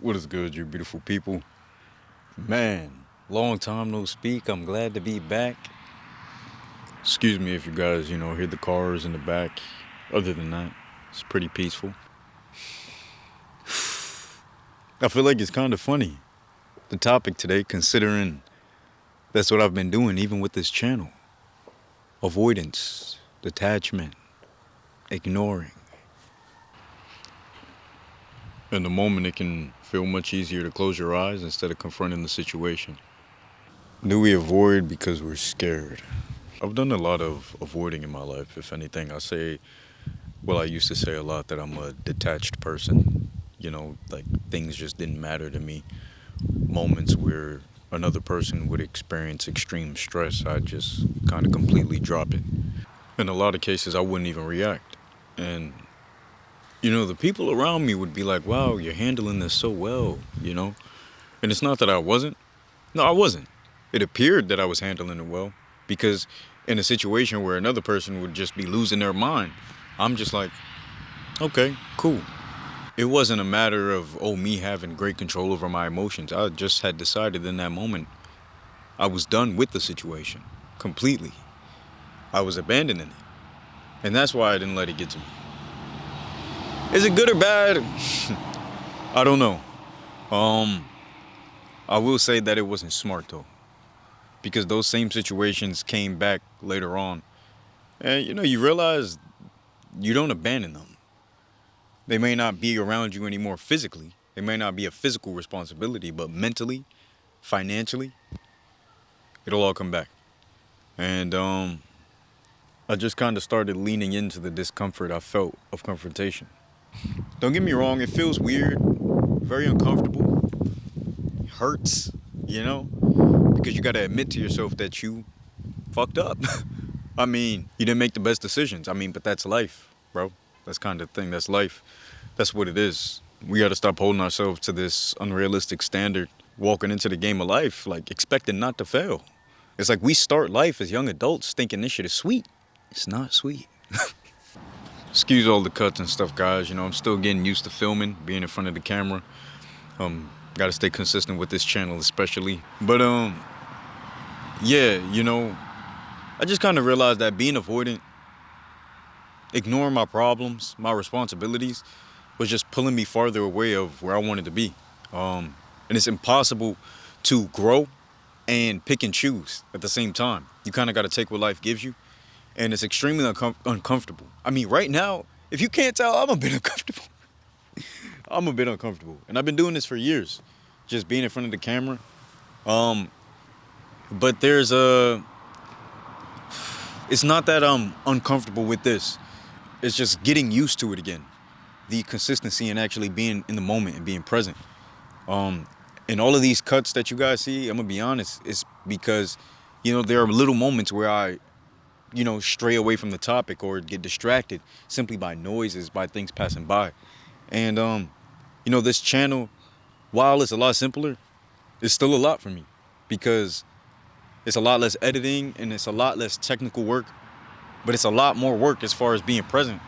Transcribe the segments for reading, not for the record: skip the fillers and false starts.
What is good, you beautiful people? Man, long time no speak. I'm glad to be back. Excuse me if you guys, hear the cars in the back. Other than that, it's pretty peaceful. I feel like it's kind of funny. The topic today, considering that's what I've been doing, even with this channel: avoidance, detachment, ignoring. In the moment, it can feel much easier to close your eyes instead of confronting the situation. Do we avoid because we're scared? I've done a lot of avoiding in my life. If anything, I used to say a lot that I'm a detached person. Like things just didn't matter to me. Moments where another person would experience extreme stress, I just kind of completely drop it. In a lot of cases, I wouldn't even react. And, the people around me would be like, wow, you're handling this so well. And it's not that I wasn't. No, I wasn't. It appeared that I was handling it well because in a situation where another person would just be losing their mind, I'm just like, okay, cool. It wasn't a matter of, me having great control over my emotions. I just had decided in that moment I was done with the situation completely. I was abandoning it. And that's why I didn't let it get to me. Is it good or bad? I don't know. Um, I will say that it wasn't smart though, because those same situations came back later on. And you realize you don't abandon them. They may not be around you anymore physically. They may not be a physical responsibility, but mentally, financially, it'll all come back. And I just kind of started leaning into the discomfort I felt of confrontation. Don't get me wrong, it feels weird, very uncomfortable, hurts, you know, because you got to admit to yourself that you fucked up. I mean, you didn't make the best decisions. I mean, but that's life, bro. That's kind of thing. That's life. That's what it is. We got to stop holding ourselves to this unrealistic standard, walking into the game of life, like expecting not to fail. It's like we start life as young adults thinking this shit is sweet. It's not sweet. Excuse all the cuts and stuff, guys. I'm still getting used to filming, being in front of the camera. Got to stay consistent with this channel, especially. But yeah, I just kind of realized that being avoidant, ignoring my problems, my responsibilities, was just pulling me farther away of where I wanted to be. And it's impossible to grow and pick and choose at the same time. You kind of got to take what life gives you, and it's extremely uncomfortable. I mean, right now, if you can't tell, I'm a bit uncomfortable. I'm a bit uncomfortable, and I've been doing this for years, just being in front of the camera. Um, but it's not that I'm uncomfortable with this. It's just getting used to it again. The consistency and actually being in the moment and being present. And all of these cuts that you guys see, I'm gonna be honest, it's because, there are little moments where I, stray away from the topic or get distracted simply by noises, by things passing by. And this channel, while it's a lot simpler, it's still a lot for me because it's a lot less editing and it's a lot less technical work, but it's a lot more work as far as being present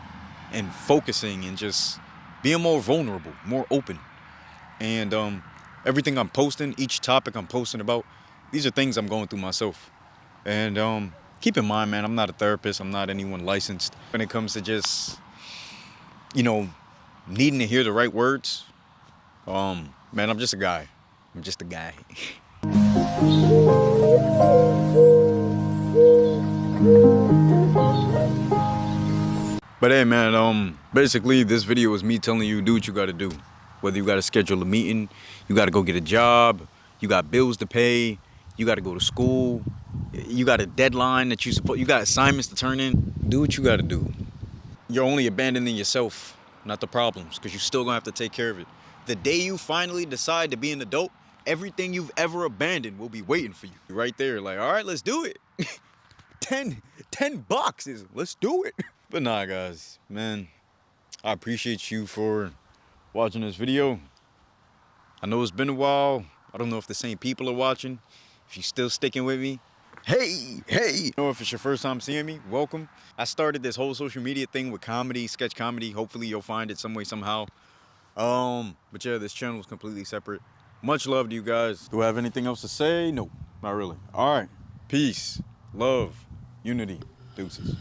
and focusing and just being more vulnerable, more open. And everything I'm posting, each topic I'm posting about, these are things I'm going through myself. And keep in mind, man, I'm not a therapist. I'm not anyone licensed. When it comes to just, you know, needing to hear the right words, man, I'm just a guy. I'm just a guy. But hey, man, basically this video is me telling you do what you gotta do. Whether you gotta schedule a meeting, you gotta go get a job, you got bills to pay, you gotta go to school, you got a deadline that you got assignments to turn in. Do what you gotta do. You're only abandoning yourself, not the problems, because you're still gonna have to take care of it. The day you finally decide to be an adult, everything you've ever abandoned will be waiting for you. Right there, like, all right, let's do it. 10 boxes, let's do it. But nah, guys, man, I appreciate you for watching this video. I know it's been a while. I don't know if the same people are watching. If you're still sticking with me, hey. If it's your first time seeing me, welcome. I started this whole social media thing with comedy, sketch comedy. Hopefully you'll find it some way, somehow. But yeah, this channel is completely separate. Much love to you guys. Do I have anything else to say? No, not really. All right. Peace, love, unity, deuces.